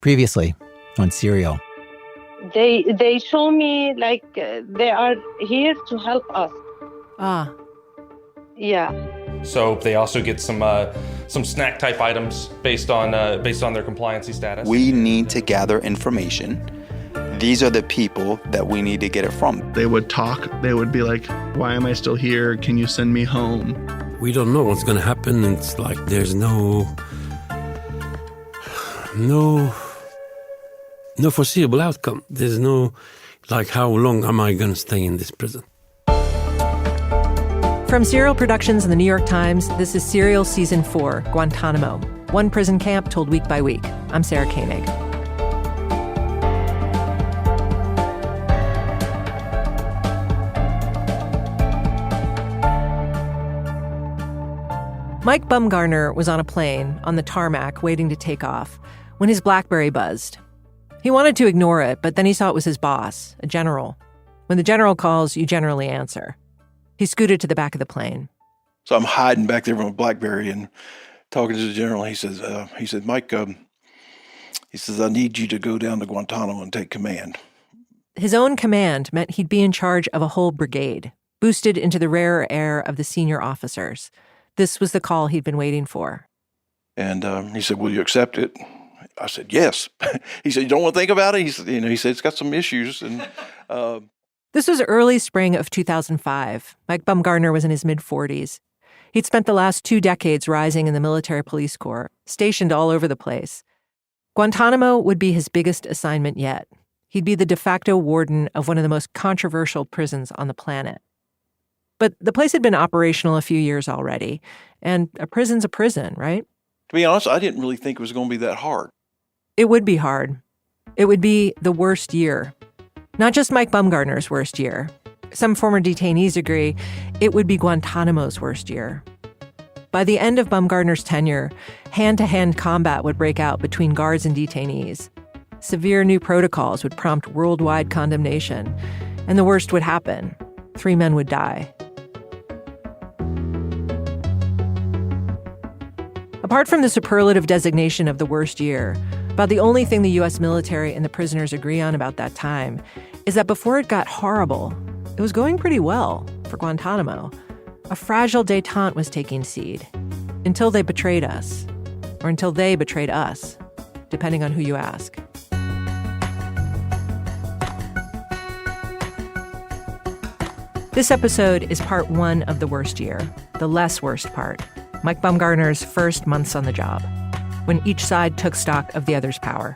Previously on Serial. They show me like they are here to help us. Ah. Yeah. So they also get some snack type items based on their compliancy status. We need to gather information. These are the people that we need to get it from. They would talk. They would be like, why am I still here? Can you send me home? We don't know what's going to happen. It's like there's no foreseeable outcome. There's no, like, how long am I going to stay in this prison? From Serial Productions and the New York Times, this is Serial Season 4, Guantánamo. One prison camp told week by week. I'm Sarah Koenig. Mike Bumgarner was on a plane on the tarmac waiting to take off when his BlackBerry buzzed. He wanted to ignore it, but then he saw it was his boss, a general. When the general calls, you generally answer. He scooted to the back of the plane. So I'm hiding back there from a BlackBerry and talking to the general. He says, Mike, he says, I need you to go down to Guantánamo and take command. His own command meant he'd be in charge of a whole brigade, boosted into the rarer air of the senior officers. This was the call he'd been waiting for. And he said, will you accept it? I said, yes. He said, you don't want to think about it? He said, it's got some issues. And This was early spring of 2005. Mike Bumgarner was in his mid-40s. He'd spent the last 2 decades rising in the military police corps, stationed all over the place. Guantánamo would be his biggest assignment yet. He'd be the de facto warden of one of the most controversial prisons on the planet. But the place had been operational a few years already, and a prison's a prison, right? To be honest, I didn't really think it was going to be that hard. It would be hard. It would be the worst year. Not just Mike Bumgarner's worst year. Some former detainees agree it would be Guantánamo's worst year. By the end of Bumgarner's tenure, hand-to-hand combat would break out between guards and detainees. Severe new protocols would prompt worldwide condemnation, and the worst would happen. 3 men would die. Apart from the superlative designation of the worst year, about the only thing the U.S. military and the prisoners agree on about that time is that before it got horrible, it was going pretty well for Guantánamo. A fragile détente was taking seed until they betrayed us, or until they betrayed us, depending on who you ask. This episode is part 1 of the worst year, the less worst part, Mike Bumgarner's first months on the job, when each side took stock of the other's power.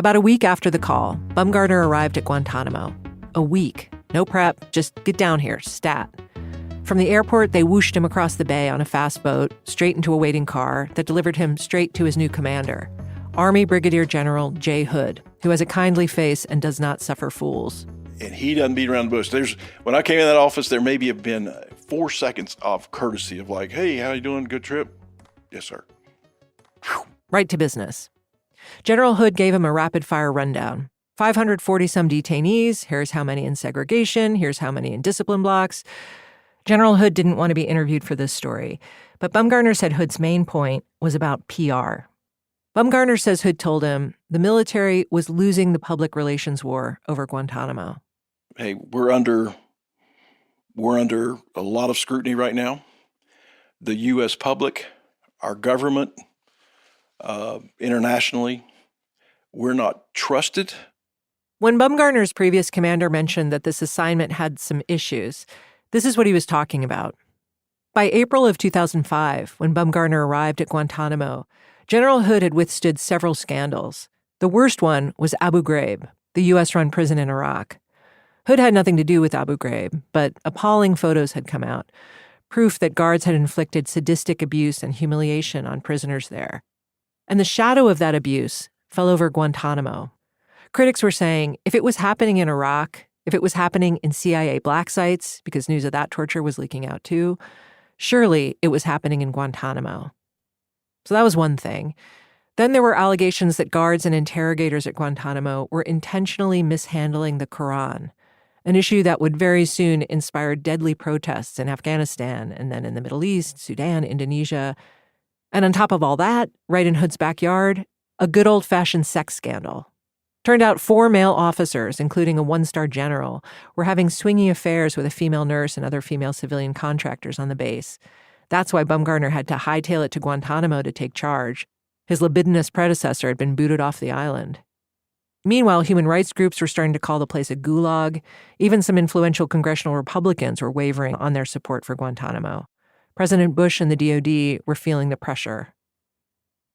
About a week after the call, Bumgarner arrived at Guantánamo. A week. No prep, just get down here, stat. From the airport, they whooshed him across the bay on a fast boat, straight into a waiting car that delivered him straight to his new commander, Army Brigadier General Jay Hood, who has a kindly face and does not suffer fools. And he doesn't beat around the bush. When I came in that office, there maybe have been 4 seconds of courtesy of like, hey, how you doing? Good trip? Yes, sir. Whew. Right to business. General Hood gave him a rapid-fire rundown. 540-some detainees, here's how many in segregation, here's how many in discipline blocks. General Hood didn't want to be interviewed for this story, but Bumgarner said Hood's main point was about PR. Bumgarner says Hood told him the military was losing the public relations war over Guantánamo. Hey, we're under a lot of scrutiny right now. The U.S. public, our government, internationally, we're not trusted. When Bumgarner's previous commander mentioned that this assignment had some issues, this is what he was talking about. By April of 2005, when Bumgarner arrived at Guantánamo, General Hood had withstood several scandals. The worst one was Abu Ghraib, the U.S.-run prison in Iraq. Hood had nothing to do with Abu Ghraib, but appalling photos had come out, proof that guards had inflicted sadistic abuse and humiliation on prisoners there. And the shadow of that abuse fell over Guantánamo. Critics were saying if it was happening in Iraq, if it was happening in CIA black sites, because news of that torture was leaking out too, surely it was happening in Guantánamo. So that was one thing. Then there were allegations that guards and interrogators at Guantánamo were intentionally mishandling the Quran, an issue that would very soon inspire deadly protests in Afghanistan and then in the Middle East, Sudan, Indonesia. And on top of all that, right in Hood's backyard, a good old-fashioned sex scandal. Turned out 4 male officers, including a 1-star general, were having swingy affairs with a female nurse and other female civilian contractors on the base. That's why Bumgarner had to hightail it to Guantánamo to take charge. His libidinous predecessor had been booted off the island. Meanwhile, human rights groups were starting to call the place a gulag. Even some influential congressional Republicans were wavering on their support for Guantánamo. President Bush and the DOD were feeling the pressure.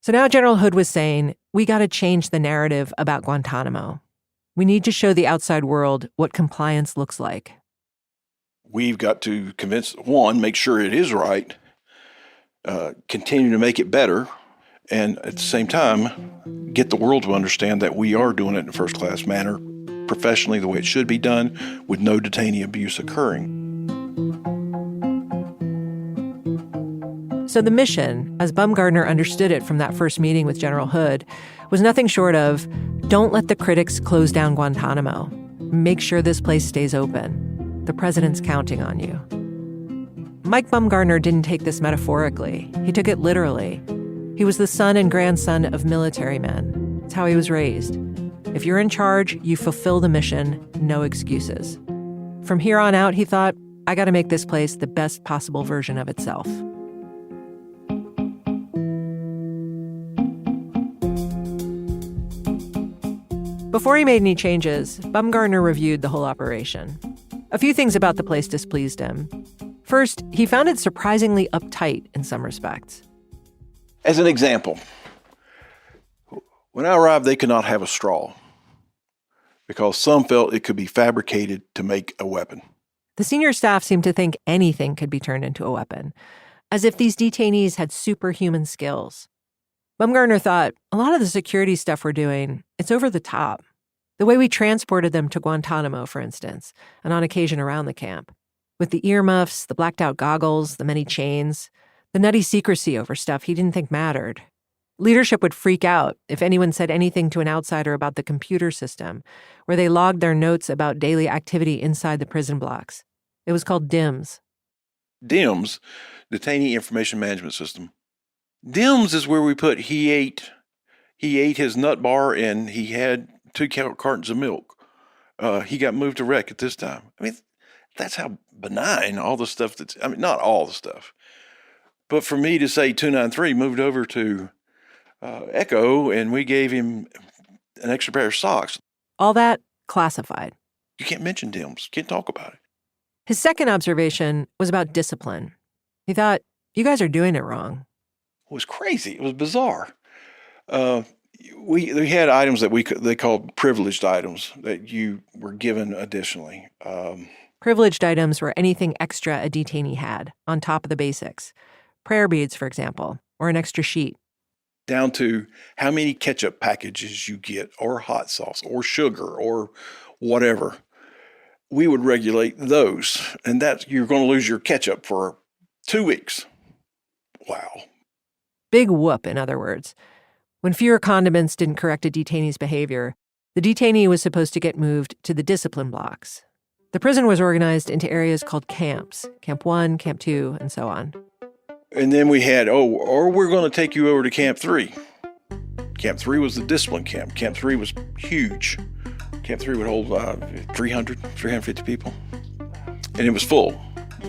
So now General Hood was saying, we got to change the narrative about Guantánamo. We need to show the outside world what compliance looks like. We've got to convince, one, make sure it is right, continue to make it better, and at the same time, get the world to understand that we are doing it in a first-class manner, professionally, the way it should be done, with no detainee abuse occurring. So the mission, as Bumgarner understood it from that first meeting with General Hood, was nothing short of, don't let the critics close down Guantánamo. Make sure this place stays open. The president's counting on you. Mike Bumgarner didn't take this metaphorically. He took it literally. He was the son and grandson of military men. It's how he was raised. If you're in charge, you fulfill the mission, no excuses. From here on out, he thought, I got to make this place the best possible version of itself. Before he made any changes, Bumgarner reviewed the whole operation. A few things about the place displeased him. First, he found it surprisingly uptight in some respects. As an example, when I arrived, they could not have a straw because some felt it could be fabricated to make a weapon. The senior staff seemed to think anything could be turned into a weapon, as if these detainees had superhuman skills. Bumgarner thought, a lot of the security stuff we're doing, it's over the top. The way we transported them to Guantánamo, for instance, and on occasion around the camp. With the earmuffs, the blacked-out goggles, the many chains, the nutty secrecy over stuff he didn't think mattered. Leadership would freak out if anyone said anything to an outsider about the computer system, where they logged their notes about daily activity inside the prison blocks. It was called DIMS. DIMS, Detainee Information Management System. DIMS is where we put he ate his nut bar and he had 2 cartons of milk. He got moved to rec at this time. I mean, that's how benign all the stuff not all the stuff. But for me to say 293 moved over to Echo and we gave him an extra pair of socks. All that classified. You can't mention DIMS. Can't talk about it. His second observation was about discipline. He thought, you guys are doing it wrong. It was crazy. It was bizarre. We had items that they called privileged items that you were given additionally. Privileged items were anything extra a detainee had, on top of the basics. Prayer beads, for example, or an extra sheet. Down to how many ketchup packages you get, or hot sauce, or sugar, or whatever. We would regulate those, and that you're going to lose your ketchup for 2 weeks. Wow. Big whoop, in other words. When fewer condiments didn't correct a detainee's behavior, the detainee was supposed to get moved to the discipline blocks. The prison was organized into areas called camps, Camp 1, Camp 2, and so on. And then we had, or we're going to take you over to Camp 3. Camp 3 was the discipline camp. Camp 3 was huge. Camp 3 would hold 350 people. And it was full.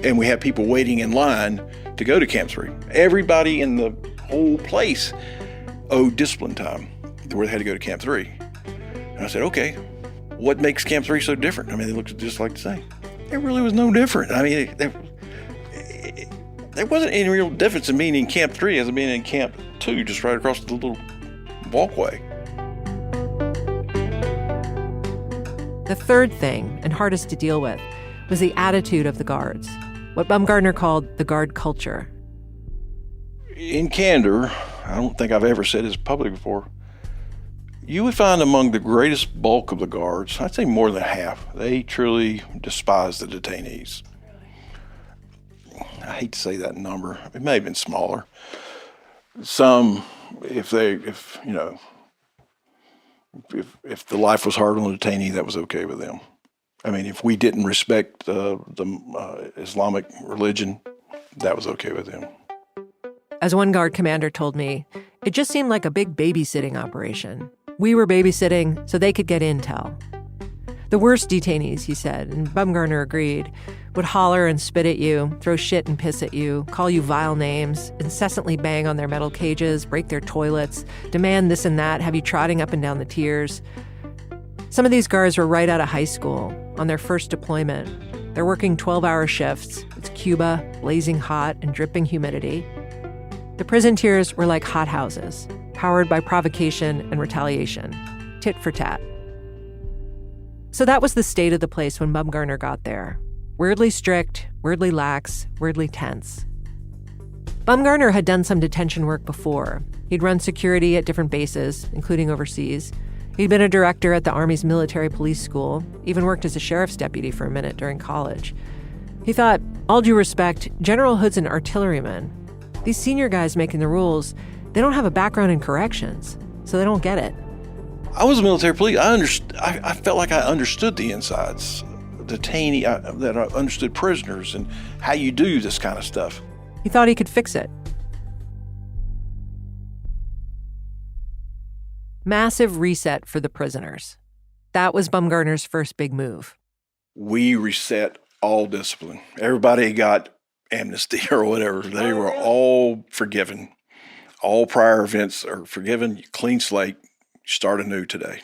And we had people waiting in line to go to Camp 3. Everybody in the whole place owed discipline time where they had to go to Camp 3. And I said, okay, what makes Camp 3 so different? I mean, they looked just like the same. There really was no different. I mean, there wasn't any real difference in being in Camp 3 as in being in Camp 2, just right across the little walkway. The third thing, and hardest to deal with, was the attitude of the guards, what Bumgarner called the guard culture. In candor, I don't think I've ever said this publicly before, you would find among the greatest bulk of the guards, I'd say more than half, they truly despise the detainees. I hate to say that number. It may have been smaller. Some, if the life was hard on a detainee, that was okay with them. I mean, if we didn't respect the Islamic religion, that was okay with them. As one guard commander told me, it just seemed like a big babysitting operation. We were babysitting so they could get intel. The worst detainees, he said, and Bumgarner agreed, would holler and spit at you, throw shit and piss at you, call you vile names, incessantly bang on their metal cages, break their toilets, demand this and that, have you trotting up and down the tiers. Some of these guards were right out of high school, on their first deployment. They're working 12-hour shifts. It's Cuba, blazing hot and dripping humidity. The prison tiers were like hothouses, powered by provocation and retaliation, tit for tat. So that was the state of the place when Bumgarner got there. Weirdly strict, weirdly lax, weirdly tense. Bumgarner had done some detention work before. He'd run security at different bases, including overseas. He'd been a director at the Army's military police school, even worked as a sheriff's deputy for a minute during college. He thought, all due respect, General Hood's an artilleryman. These senior guys making the rules, they don't have a background in corrections, so they don't get it. I was a military police. I felt like I understood the insides, detainee, that I understood prisoners and how you do this kind of stuff. He thought he could fix it. Massive reset for the prisoners. That was Bumgarner's first big move. We reset all discipline. Everybody got amnesty or whatever. They were all forgiven. All prior events are forgiven. Clean slate. Start anew today.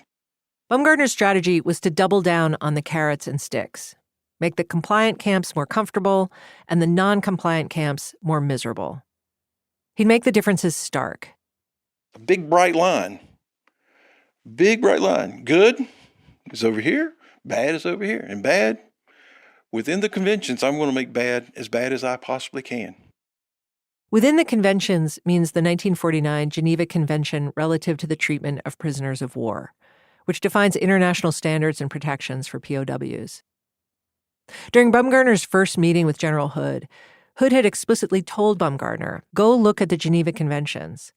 Bumgarner's strategy was to double down on the carrots and sticks, make the compliant camps more comfortable and the non-compliant camps more miserable. He'd make the differences stark. A big bright line. Big bright line. Good is over here. Bad is over here. And bad, within the conventions, I'm going to make bad as I possibly can. Within the conventions means the 1949 Geneva Convention relative to the treatment of prisoners of war, which defines international standards and protections for POWs. During Bumgarner's first meeting with General Hood, Hood had explicitly told Bumgarner, go look at the Geneva Conventions.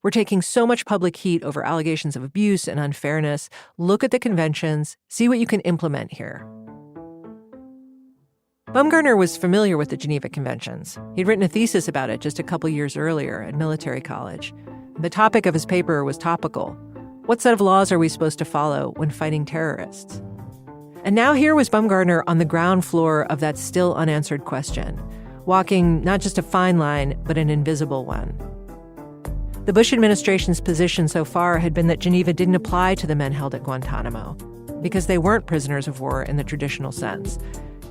We're taking so much public heat over allegations of abuse and unfairness. Look at the conventions, see what you can implement here. Bumgarner was familiar with the Geneva Conventions. He'd written a thesis about it just a couple years earlier at military college. The topic of his paper was topical. What set of laws are we supposed to follow when fighting terrorists? And now here was Bumgarner on the ground floor of that still unanswered question, walking not just a fine line, but an invisible one. The Bush administration's position so far had been that Geneva didn't apply to the men held at Guantánamo because they weren't prisoners of war in the traditional sense.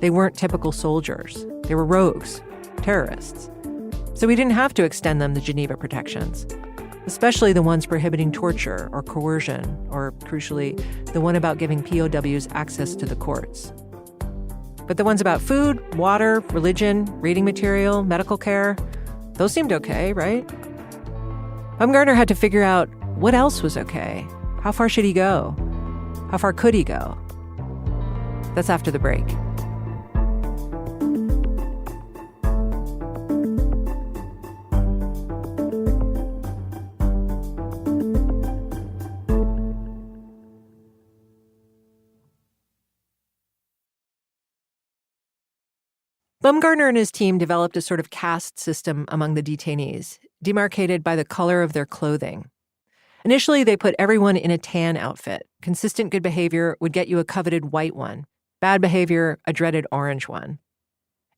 They weren't typical soldiers. They were rogues, terrorists. So we didn't have to extend them the Geneva protections, especially the ones prohibiting torture or coercion, or, crucially, the one about giving POWs access to the courts. But the ones about food, water, religion, reading material, medical care, those seemed okay, right? Bumgarner had to figure out what else was okay. How far should he go? How far could he go? That's after the break. Bumgarner and his team developed a sort of caste system among the detainees, demarcated by the color of their clothing. Initially, they put everyone in a tan outfit. Consistent good behavior would get you a coveted white one. Bad behavior, a dreaded orange one.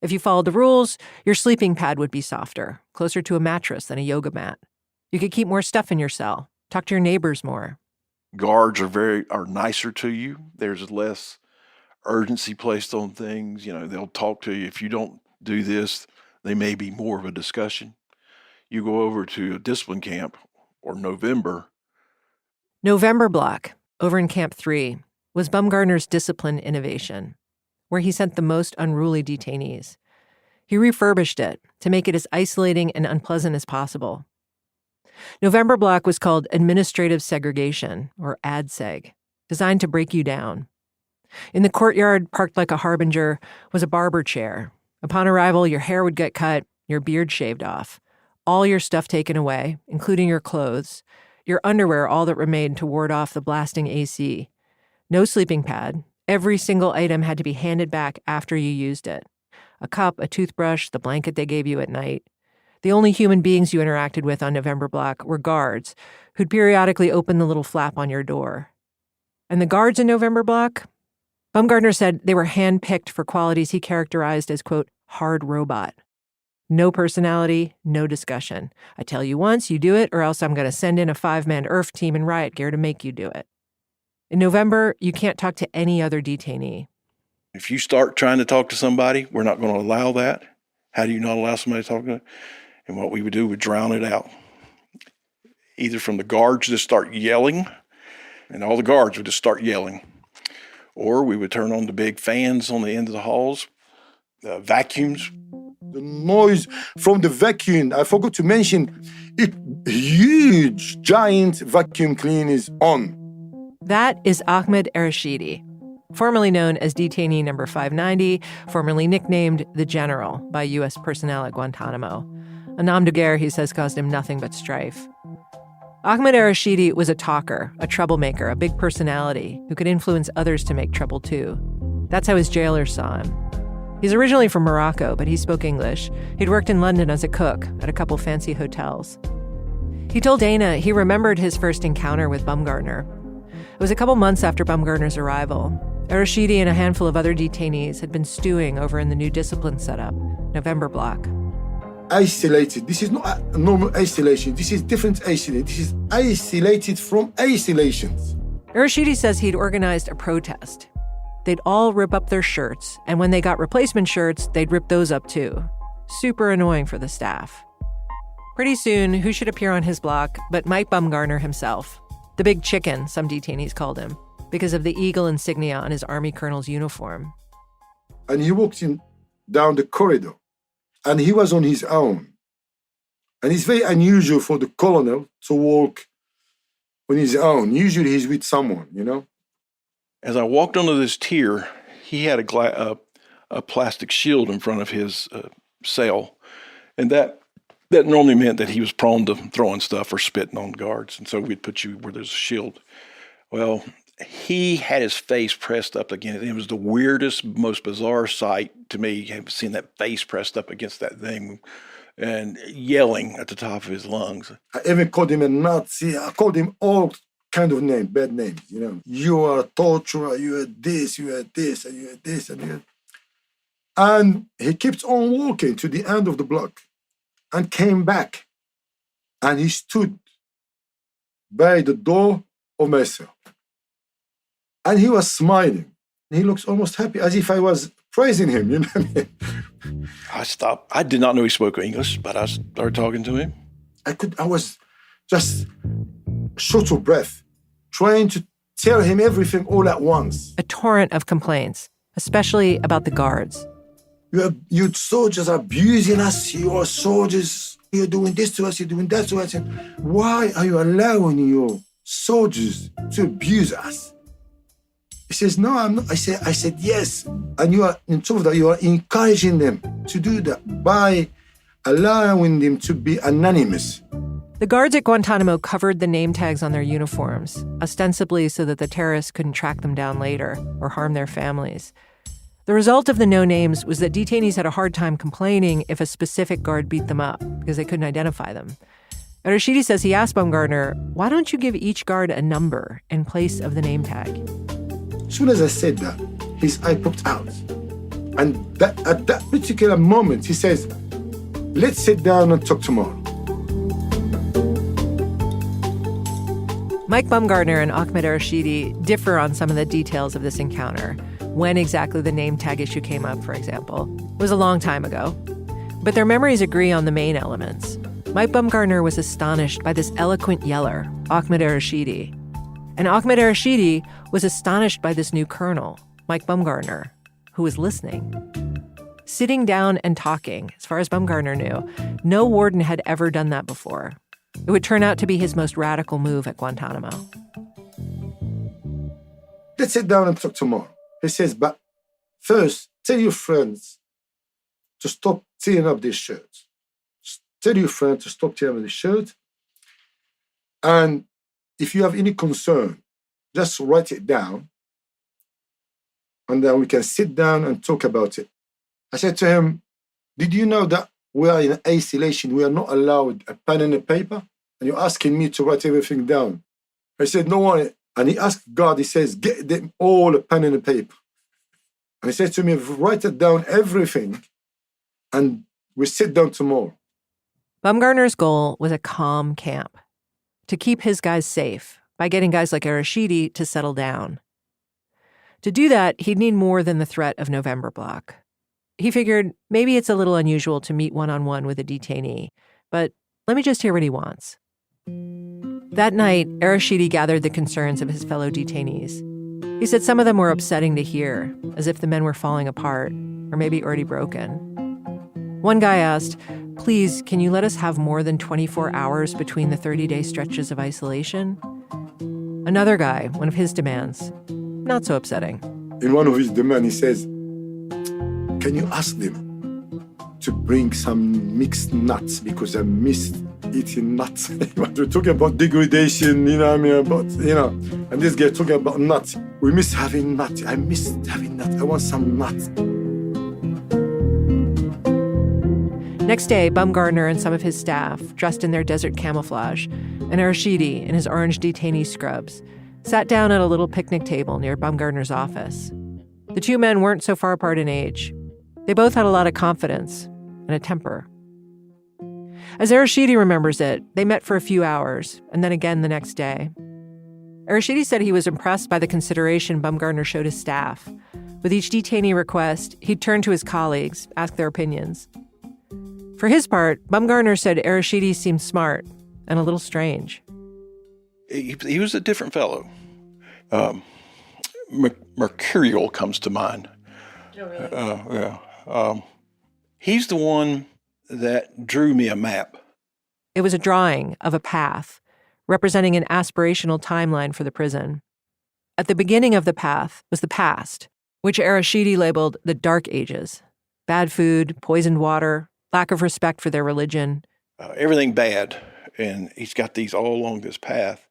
If you followed the rules, your sleeping pad would be softer, closer to a mattress than a yoga mat. You could keep more stuff in your cell, talk to your neighbors more. Guards are nicer to you. There's less urgency placed on things. You know, they'll talk to you. If you don't do this, they may be more of a discussion. You go over to a discipline camp or November Block, over in Camp 3, was Bumgarner's discipline innovation, where he sent the most unruly detainees. He refurbished it to make it as isolating and unpleasant as possible. November Block was called administrative segregation, or ADSEG, designed to break you down. In the courtyard, parked like a harbinger, was a barber chair. Upon arrival, your hair would get cut, your beard shaved off, all your stuff taken away, including your clothes, your underwear all that remained to ward off the blasting AC. No sleeping pad. Every single item had to be handed back after you used it. A cup, a toothbrush, the blanket they gave you at night. The only human beings you interacted with on November Block were guards who'd periodically open the little flap on your door. And the guards in November Block? Bumgardner said they were handpicked for qualities he characterized as, quote, hard robot. No personality, no discussion. I tell you once, you do it, or else I'm going to send in a 5-man IRF team in riot gear to make you do it. In November, you can't talk to any other detainee. If you start trying to talk to somebody, we're not going to allow that. How do you not allow somebody to talk to them? And what we would do, we'd drown it out. Either from the guards just start yelling, and all the guards would just start yelling. Or we would turn on the big fans on the end of the halls, vacuums. The noise from the vacuum, I forgot to mention, it huge, giant vacuum cleaner is on. That is Ahmed Arashidi, formerly known as detainee number 590, formerly nicknamed the General by U.S. personnel at Guantánamo. A nom de guerre he says caused him nothing but strife. Ahmed Arashidi was a talker, a troublemaker, a big personality who could influence others to make trouble too. That's how his jailers saw him. He's originally from Morocco, but he spoke English. He'd worked in London as a cook at a couple fancy hotels. He told Dana he remembered his first encounter with Bumgardner. It was a couple months after Bumgardner's arrival. Arashidi and a handful of other detainees had been stewing over in the new discipline setup, November Block. Isolated. This is not a normal isolation. This is different isolation. This is isolated from isolations. Arashidi says he'd organized a protest. They'd all rip up their shirts, and when they got replacement shirts, they'd rip those up too. Super annoying for the staff. Pretty soon, who should appear on his block but Mike Bumgardner himself? The big chicken, some detainees called him, because of the eagle insignia on his Army colonel's uniform. And he walked in down the corridor, and he was on his own. And it's very unusual for the colonel to walk on his own. Usually he's with someone, you know? As I walked onto this tier, he had a plastic shield in front of his cell. And that normally meant that he was prone to throwing stuff or spitting on guards. And so we'd put you where there's a shield. Well, he had his face pressed up against it. It was the weirdest, most bizarre sight to me, seeing that face pressed up against that thing and yelling at the top of his lungs. I even called him a Nazi. I called him all kind of names, bad names, you know. You are a torturer, you are this, you are this, and you are this, and you are... And he kept on walking to the end of the block and came back. And he stood by the door of my cell. And he was smiling. He looks almost happy, as if I was praising him, you know what I mean? I stopped. I did not know he spoke English, but I started talking to him. I was just short of breath, trying to tell him everything all at once. A torrent of complaints, especially about the guards. You soldiers are abusing us. You are soldiers. You're doing this to us. You're doing that to us. And why are you allowing your soldiers to abuse us? He says, no, I'm not. I said, yes. And you are, in top of that, you are encouraging them to do that by allowing them to be anonymous. The guards at Guantánamo covered the name tags on their uniforms, ostensibly so that the terrorists couldn't track them down later or harm their families. The result of the no names was that detainees had a hard time complaining if a specific guard beat them up because they couldn't identify them. Arashidi says he asked Bumgardner, why don't you give each guard a number in place of the name tag? As soon as I said that, his eye popped out. And at that particular moment, he says, let's sit down and talk tomorrow. Mike Bumgardner and Ahmed Arashidi differ on some of the details of this encounter. When exactly the name tag issue came up, for example, was a long time ago. But their memories agree on the main elements. Mike Bumgardner was astonished by this eloquent yeller, Ahmed Arashidi. And Ahmed Arashidi was astonished by this new colonel, Mike Bumgardner, who was listening. Sitting down and talking, as far as Bumgardner knew, no warden had ever done that before. It would turn out to be his most radical move at Guantánamo. Let's sit down and talk tomorrow. He says, but first, tell your friends to stop tearing up this shirt. Tell your friend to stop tearing up this shirt. And if you have any concern, just write it down. and then we can sit down and talk about it. I said to him, did you know that we are in isolation? We are not allowed a pen and a paper? And you're asking me to write everything down. I said, no one. And he asked God, he says, get them all a pen and a paper. And he said to me, write it down, everything, and we sit down tomorrow. Bumgarner's goal was a calm camp, to keep his guys safe by getting guys like Arashidi to settle down. To do that, he'd need more than the threat of November block. He figured maybe it's a little unusual to meet one-on-one with a detainee, but let me just hear what he wants. That night, Arashidi gathered the concerns of his fellow detainees. He said some of them were upsetting to hear, as if the men were falling apart, or maybe already broken. One guy asked, please, can you let us have more than 24 hours between the 30-day stretches of isolation? Another guy, one of his demands, not so upsetting. In one of his demands, he says, can you ask them to bring some mixed nuts, because I missed eating nuts. We're talking about degradation, and this guy talking about nuts. We miss having nuts. I missed having nuts. I want some nuts. Next day, Bumgarner and some of his staff, dressed in their desert camouflage, and Arashidi in his orange detainee scrubs, sat down at a little picnic table near Bumgarner's office. The two men weren't so far apart in age. They both had a lot of confidence and a temper. As Arashidi remembers it, they met for a few hours, and then again the next day. Arashidi said he was impressed by the consideration Bumgarner showed his staff. With each detainee request, he'd turn to his colleagues, ask their opinions. For his part, Bumgarner said Arashidi seemed smart and a little strange. He was a different fellow. Mercurial comes to mind. Oh, really? Yeah. He's the one that drew me a map. It was a drawing of a path, representing an aspirational timeline for the prison. At the beginning of the path was the past, which Arashidi labeled the Dark Ages. Bad food, poisoned water, lack of respect for their religion. Everything bad. And he's got these all along this path.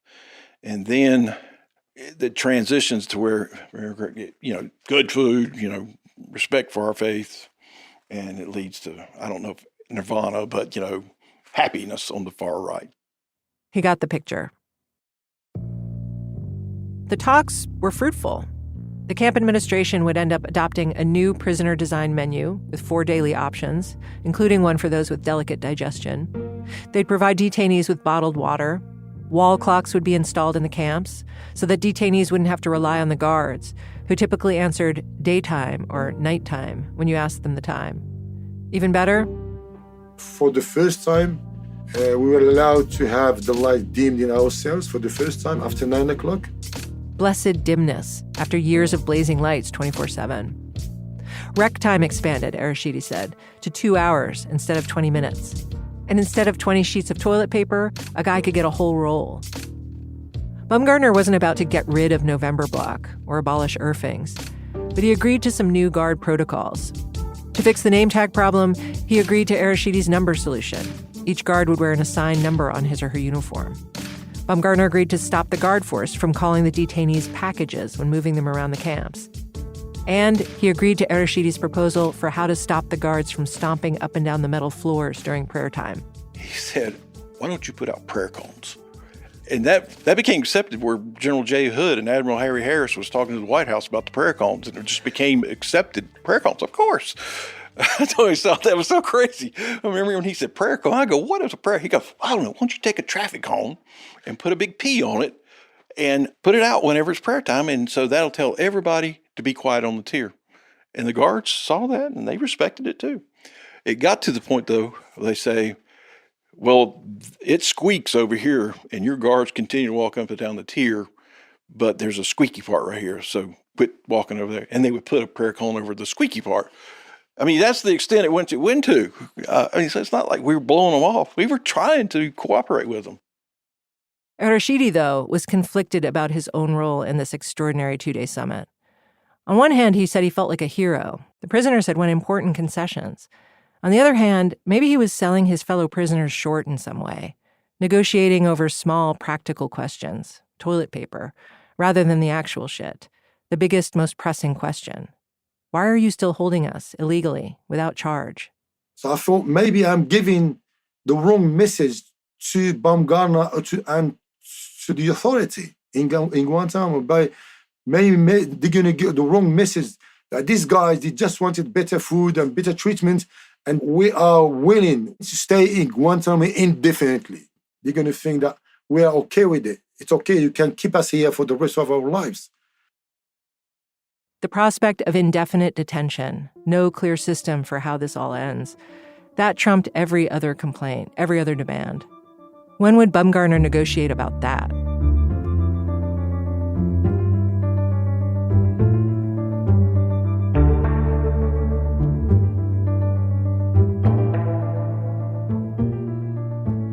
And then the transitions to where, good food, respect for our faith. And it leads to, I don't know if nirvana, but, happiness on the far right. He got the picture. The talks were fruitful. The camp administration would end up adopting a new prisoner design menu with 4 daily options, including one for those with delicate digestion. They'd provide detainees with bottled water. Wall clocks would be installed in the camps so that detainees wouldn't have to rely on the guards, who typically answered daytime or nighttime when you asked them the time. Even better? For the first time, we were allowed to have the light dimmed in our cells for the first time after 9 o'clock. Blessed dimness after years of blazing lights 24/7. Rec time expanded, Arashidi said, to 2 hours instead of 20 minutes. And instead of 20 sheets of toilet paper, a guy could get a whole roll. Bumgarner wasn't about to get rid of November block or abolish Irving's, but he agreed to some new guard protocols. To fix the name tag problem, he agreed to Arashidi's number solution. Each guard would wear an assigned number on his or her uniform. Bumgarner agreed to stop the guard force from calling the detainees packages when moving them around the camps. And he agreed to Arashidi's proposal for how to stop the guards from stomping up and down the metal floors during prayer time. He said, why don't you put out prayer cones? And that became accepted where General J. Hood and Admiral Harry Harris was talking to the White House about the prayer cones, and it just became accepted. Prayer cones, of course. I always thought that was so crazy. I remember when he said prayer cone, I go, what is a prayer? He goes, I don't know. Why don't you take a traffic cone and put a big P on it and put it out whenever it's prayer time, and so that'll tell everybody to be quiet on the tier. And the guards saw that, and they respected it too. It got to the point, though, they say, well, it squeaks over here, and your guards continue to walk up and down the tier, but there's a squeaky part right here, so quit walking over there. And they would put a prayer cone over the squeaky part. I mean, that's the extent it went to. So it's not like we were blowing them off. We were trying to cooperate with them. Arashidi, though, was conflicted about his own role in this extraordinary 2-day summit. On one hand, he said he felt like a hero. The prisoners had won important concessions. On the other hand, maybe he was selling his fellow prisoners short in some way, negotiating over small, practical questions, toilet paper, rather than the actual shit, The biggest, most pressing question. Why are you still holding us illegally, without charge? So I thought maybe I'm giving the wrong message to Baumgartner and to the authority in Guantanamo. By maybe they're going to give the wrong message that these guys, they just wanted better food and better treatment, and we are willing to stay in Guantanamo indefinitely. They're going to think that we are okay with it. It's okay, you can keep us here for the rest of our lives. The prospect of indefinite detention, no clear system for how this all ends, that trumped every other complaint, every other demand. When would Baumgartner negotiate about that?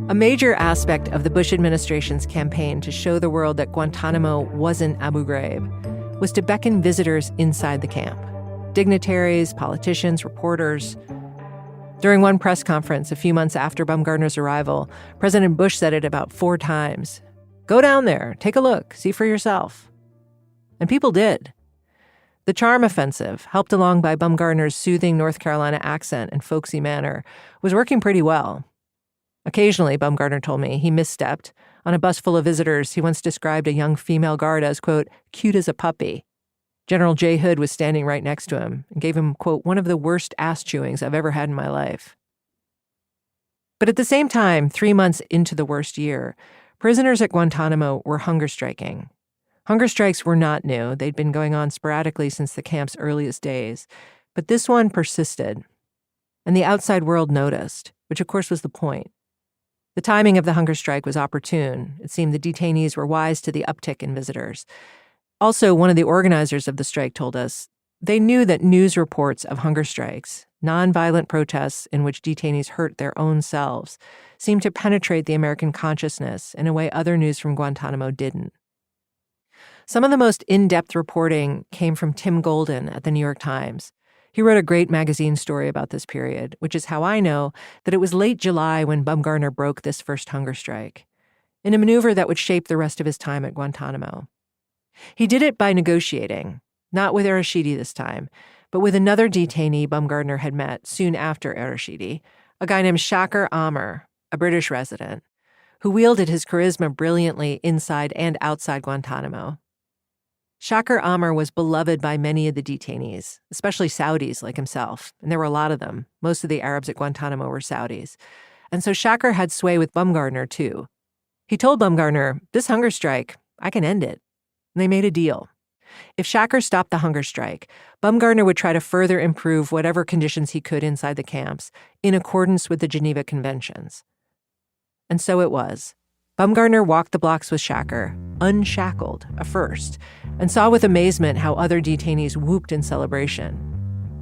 A major aspect of the Bush administration's campaign to show the world that Guantanamo wasn't Abu Ghraib was to beckon visitors inside the camp. Dignitaries, politicians, reporters. During one press conference a few months after Baumgartner's arrival, President Bush said it about 4 times. Go down there, take a look, see for yourself. And people did. The charm offensive, helped along by Baumgartner's soothing North Carolina accent and folksy manner, was working pretty well. Occasionally, Baumgartner told me, he misstepped. On a bus full of visitors, he once described a young female guard as, quote, cute as a puppy. General J. Hood was standing right next to him and gave him, quote, one of the worst ass chewings I've ever had in my life. But at the same time, 3 months into the worst year, prisoners at Guantanamo were hunger striking. Hunger strikes were not new. They'd been going on sporadically since the camp's earliest days. But this one persisted. And the outside world noticed, which of course was the point. The timing of the hunger strike was opportune. It seemed the detainees were wise to the uptick in visitors. Also, one of the organizers of the strike told us they knew that news reports of hunger strikes, nonviolent protests in which detainees hurt their own selves, seemed to penetrate the American consciousness in a way other news from Guantanamo didn't. Some of the most in-depth reporting came from Tim Golden at the New York Times. He wrote a great magazine story about this period, which is how I know that it was late July when Baumgartner broke this first hunger strike, in a maneuver that would shape the rest of his time at Guantanamo. He did it by negotiating, not with Arashidi this time, but with another detainee Baumgartner had met soon after Arashidi, a guy named Shaker Amr, a British resident, who wielded his charisma brilliantly inside and outside Guantanamo. Shaker Amr was beloved by many of the detainees, especially Saudis like himself, and there were a lot of them. Most of the Arabs at Guantanamo were Saudis. And so Shaker had sway with Baumgartner, too. He told Baumgartner, this hunger strike, I can end it. And they made a deal. If Shaker stopped the hunger strike, Baumgartner would try to further improve whatever conditions he could inside the camps in accordance with the Geneva Conventions. And so it was. Baumgartner walked the blocks with Shaker, unshackled, a first, and saw with amazement how other detainees whooped in celebration.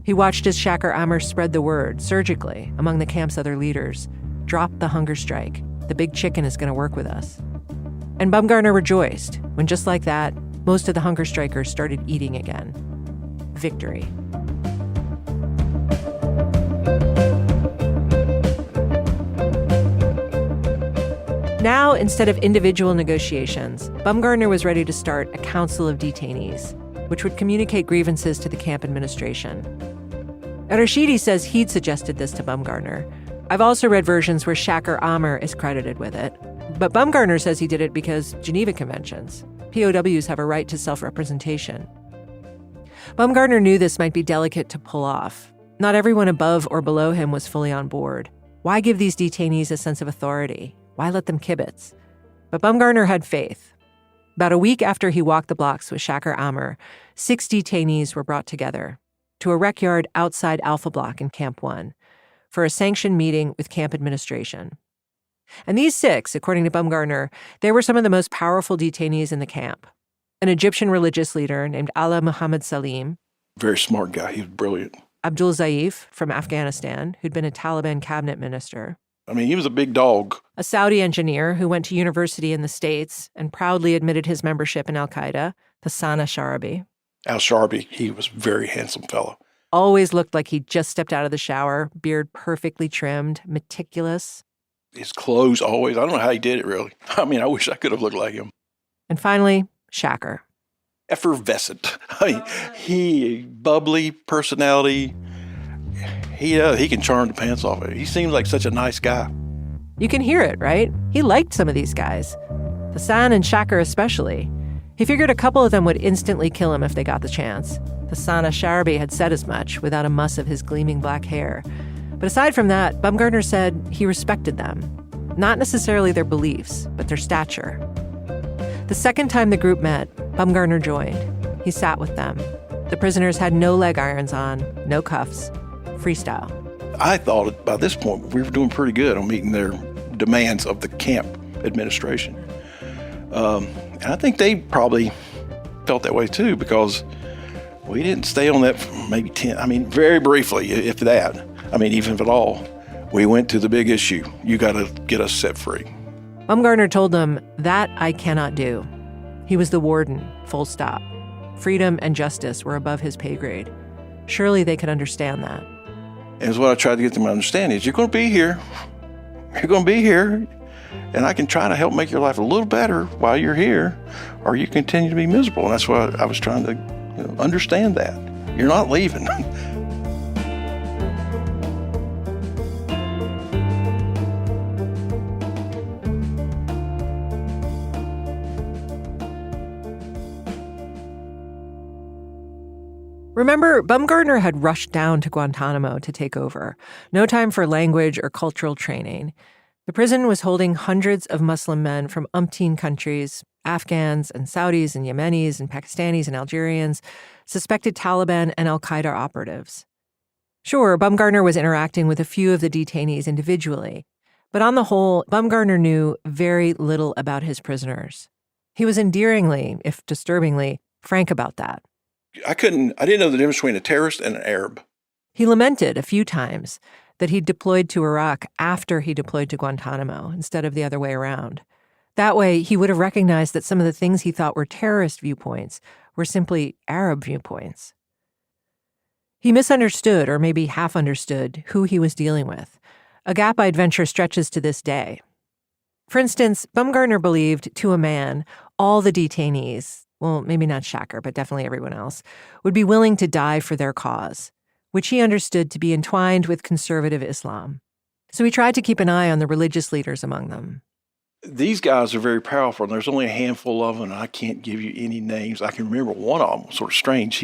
He watched as Shaker Amr spread the word, surgically, among the camp's other leaders. Drop the hunger strike. The big chicken is going to work with us. And Baumgartner rejoiced when, just like that, most of the hunger strikers started eating again. Victory. Now, instead of individual negotiations, Baumgartner was ready to start a council of detainees, which would communicate grievances to the camp administration. Arashidi says he'd suggested this to Baumgartner. I've also read versions where Shaker Amr is credited with it. But Baumgartner says he did it because Geneva Conventions. POWs have a right to self-representation. Baumgartner knew this might be delicate to pull off. Not everyone above or below him was fully on board. Why give these detainees a sense of authority? Why let them kibitz? But Baumgartner had faith. About a week after he walked the blocks with Shaker Amr, 6 detainees were brought together to a rec yard outside Alpha Block in Camp 1 for a sanctioned meeting with camp administration. And these 6, according to Baumgartner, they were some of the most powerful detainees in the camp. An Egyptian religious leader named Allah Muhammad Salim. Very smart guy. He was brilliant. Abdul Zaif from Afghanistan, who'd been a Taliban cabinet minister. I mean, he was a big dog. A Saudi engineer who went to university in the States and proudly admitted his membership in al-Qaeda, Hassan al-Sharabi. Al-Sharabi, he was a very handsome fellow. Always looked like he'd just stepped out of the shower, beard perfectly trimmed, meticulous. His clothes always, I don't know how he did it, really. I mean, I wish I could have looked like him. And finally, Shaker. effervescent. I mean, he bubbly personality. He can charm the pants off of it. He seems like such a nice guy. You can hear it, right? He liked some of these guys. Hassan and Shaker especially. He figured a couple of them would instantly kill him if they got the chance. Hassan Sharbi had said as much without a muss of his gleaming black hair. But aside from that, Bumgarner said he respected them. Not necessarily their beliefs, but their stature. The second time the group met, Bumgarner joined. He sat with them. The prisoners had no leg irons on, no cuffs, freestyle. I thought by this point we were doing pretty good on meeting their demands of the camp administration. And I think they probably felt that way too, because we didn't stay on that for maybe 10, very briefly, if that. Even if at all. We went to the big issue. You got to get us set free. Bumgarner told them, that I cannot do. He was the warden, full stop. Freedom and justice were above his pay grade. Surely they could understand that. And it's what I tried to get them to understand is you're going to be here. You're going to be here. And I can try to help make your life a little better while you're here, or you continue to be miserable. And that's why I was trying to understand that. You're not leaving. Remember, Bumgarner had rushed down to Guantánamo to take over. No time for language or cultural training. The prison was holding hundreds of Muslim men from umpteen countries, Afghans and Saudis and Yemenis and Pakistanis and Algerians, suspected Taliban and al-Qaeda operatives. Sure, Bumgarner was interacting with a few of the detainees individually, but on the whole, Bumgarner knew very little about his prisoners. He was endearingly, if disturbingly, frank about that. I didn't know the difference between a terrorist and an Arab. He lamented a few times that he deployed to Iraq after he deployed to Guantánamo instead of the other way around. That way, he would have recognized that some of the things he thought were terrorist viewpoints were simply Arab viewpoints. He misunderstood, or maybe half understood, who he was dealing with, a gap I'd venture stretches to this day. For instance, Bumgarner believed, to a man, all the detainees, well, maybe not Shaker, but definitely everyone else, would be willing to die for their cause, which he understood to be entwined with conservative Islam. So he tried to keep an eye on the religious leaders among them. These guys are very powerful, and there's only a handful of them, and I can't give you any names. I can remember one of them, sort of strange.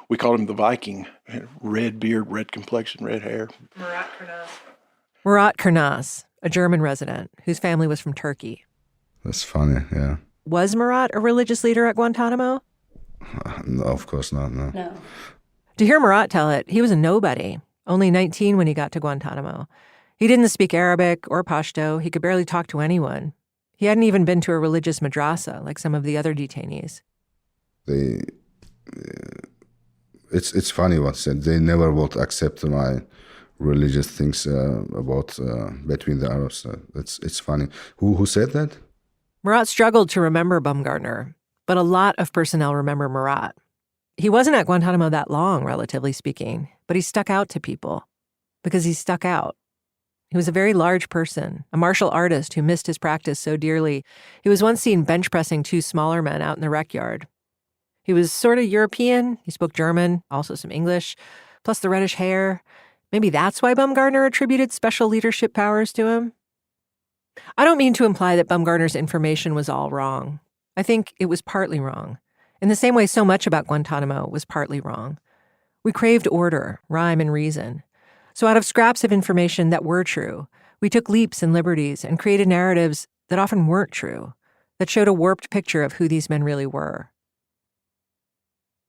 We called him the Viking, red beard, red complexion, red hair. Murat Kurnaz, a German resident whose family was from Turkey. That's funny, yeah. Was Murat a religious leader at Guantánamo? No, of course not, no. To hear Murat tell it, he was a nobody, only 19 when he got to Guantánamo. He didn't speak Arabic or Pashto. He could barely talk to anyone. He hadn't even been to a religious madrasa like some of the other detainees. It's funny what said. They never would accept my religious things about between the Arabs. It's funny. Who said that? Murat struggled to remember Bumgarner, but a lot of personnel remember Murat. He wasn't at Guantánamo that long, relatively speaking, but he stuck out to people because he stuck out. He was a very large person, a martial artist who missed his practice so dearly. He was once seen bench pressing two smaller men out in the rec yard. He was sort of European. He spoke German, also some English, plus the reddish hair. Maybe that's why Bumgarner attributed special leadership powers to him. I don't mean to imply that Bumgarner's information was all wrong. I think it was partly wrong. In the same way so much about Guantánamo was partly wrong. We craved order, rhyme, and reason. So out of scraps of information that were true, we took leaps and liberties and created narratives that often weren't true, that showed a warped picture of who these men really were.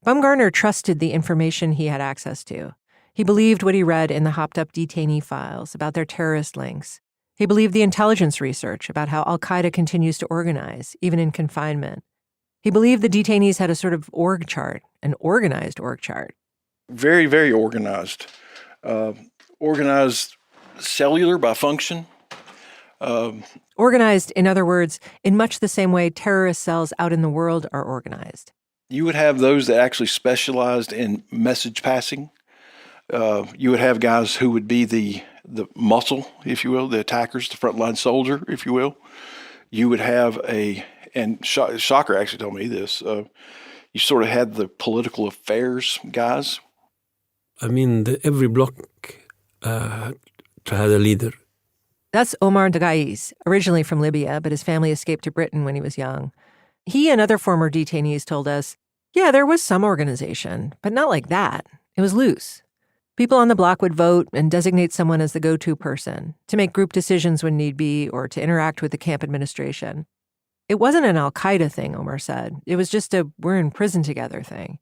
Bumgarner trusted the information he had access to. He believed what he read in the hopped-up detainee files about their terrorist links. He believed the intelligence research about how al-Qaeda continues to organize, even in confinement. He believed the detainees had a sort of org chart, an organized org chart. Very, very organized. Organized cellular by function. Organized, in other words, in much the same way terrorist cells out in the world are organized. You would have those that actually specialized in message passing. You would have guys who would be the muscle, if you will, the attackers, the frontline soldier, if you will. You would have and Shocker actually told me this, you You sort of had the political affairs guys. I mean, every block had a leader. That's Omar Dagais, originally from Libya, but his family escaped to Britain when he was young. He and other former detainees told us, yeah, there was some organization, but not like that. It was loose. People on the block would vote and designate someone as the go-to person, to make group decisions when need be, or to interact with the camp administration. It wasn't an al-Qaeda thing, Omar said. It was just a we're in prison together thing.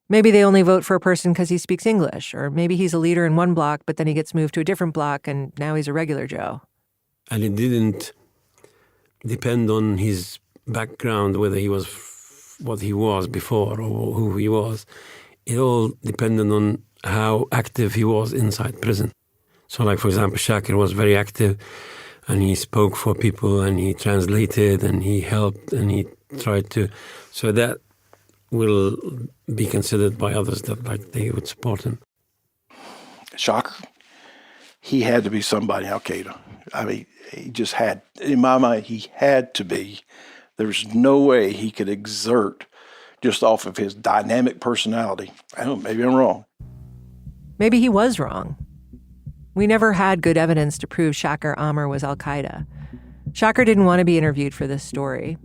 Maybe they only vote for a person because he speaks English, or maybe he's a leader in one block, but then he gets moved to a different block and now he's a regular Joe. And it didn't depend on his background, whether he was what he was before or who he was. It all depended on how active he was inside prison. So like, for example, Shakir was very active and he spoke for people and he translated and he helped and he tried to. So that will be considered by others that like they would support him. Shakir, he had to be somebody in Al-Qaeda. I mean, he just had, in my mind, he had to be. There's no way he could exert just off of his dynamic personality. I don't know, maybe I'm wrong. Maybe he was wrong. We never had good evidence to prove Shakir Amr was al-Qaeda. Shakir didn't want to be interviewed for this story.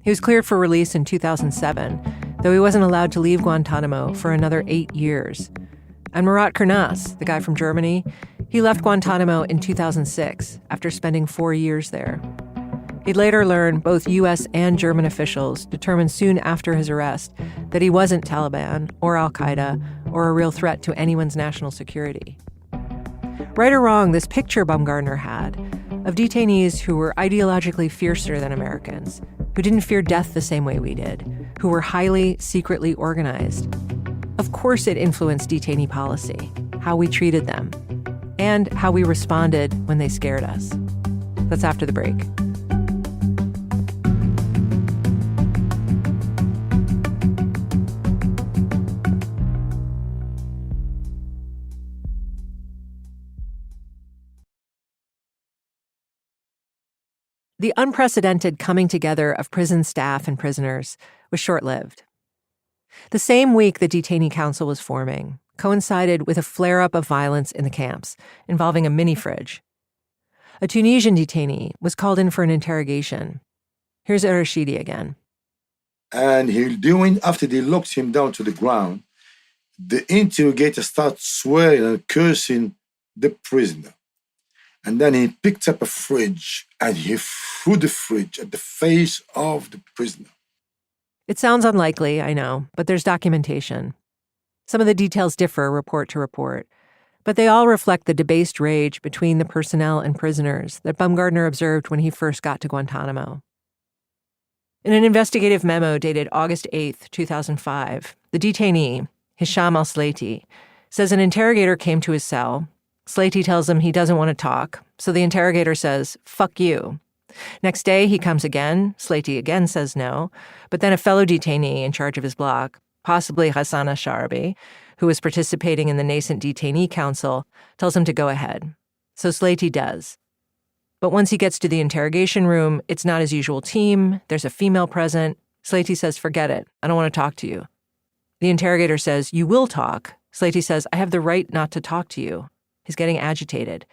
He was cleared for release in 2007, though he wasn't allowed to leave Guantánamo for another 8 years. And Murat Kurnaz, the guy from Germany, he left Guantánamo in 2006 after spending 4 years there. He'd later learn both U.S. and German officials determined soon after his arrest that he wasn't Taliban or al-Qaeda or a real threat to anyone's national security. Right or wrong, this picture Baumgartner had of detainees who were ideologically fiercer than Americans, who didn't fear death the same way we did, who were highly, secretly organized. Of course it influenced detainee policy, how we treated them, and how we responded when they scared us. That's after the break. The unprecedented coming together of prison staff and prisoners was short-lived. The same week the Detainee Council was forming coincided with a flare-up of violence in the camps involving a mini-fridge. A Tunisian detainee was called in for an interrogation. Here's Rashidi again. And after they locked him down to the ground, the interrogator started swearing and cursing the prisoner. And then he picked up a fridge and he threw the fridge at the face of the prisoner. It sounds unlikely, I know, but there's documentation. Some of the details differ report to report, but they all reflect the debased rage between the personnel and prisoners that Baumgartner observed when he first got to Guantánamo. In an investigative memo dated August 8th, 2005, the detainee, Hisham al-Slaiti, says an interrogator came to his cell. Slaiti tells him he doesn't want to talk, so the interrogator says, "Fuck you." Next day, he comes again. Slaiti again says no, but then a fellow detainee in charge of his block, possibly Hassan al-Sharabi, who was participating in the nascent detainee council, tells him to go ahead. So Slaiti does. But once he gets to the interrogation room, it's not his usual team. There's a female present. Slaiti says, "Forget it. I don't want to talk to you." The interrogator says, "You will talk." Slaiti says, "I have the right not to talk to you." He's getting agitated.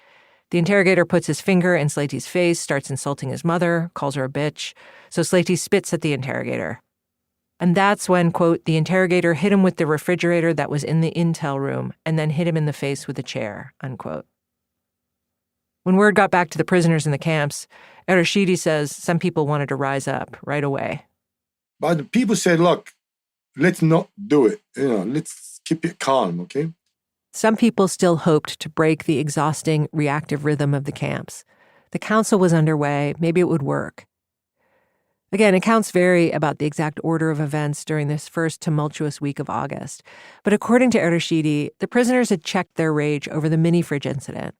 The interrogator puts his finger in Slaiti's face, starts insulting his mother, calls her a bitch. So Slaiti spits at the interrogator. And that's when, quote, the interrogator hit him with the refrigerator that was in the intel room and then hit him in the face with a chair, unquote. When word got back to the prisoners in the camps, Rashidi says some people wanted to rise up right away. But the people said, look, let's not do it. Let's keep it calm, okay? Some people still hoped to break the exhausting, reactive rhythm of the camps. The council was underway. Maybe it would work. Again, accounts vary about the exact order of events during this first tumultuous week of August. But according to Rashidi, the prisoners had checked their rage over the mini-fridge incident.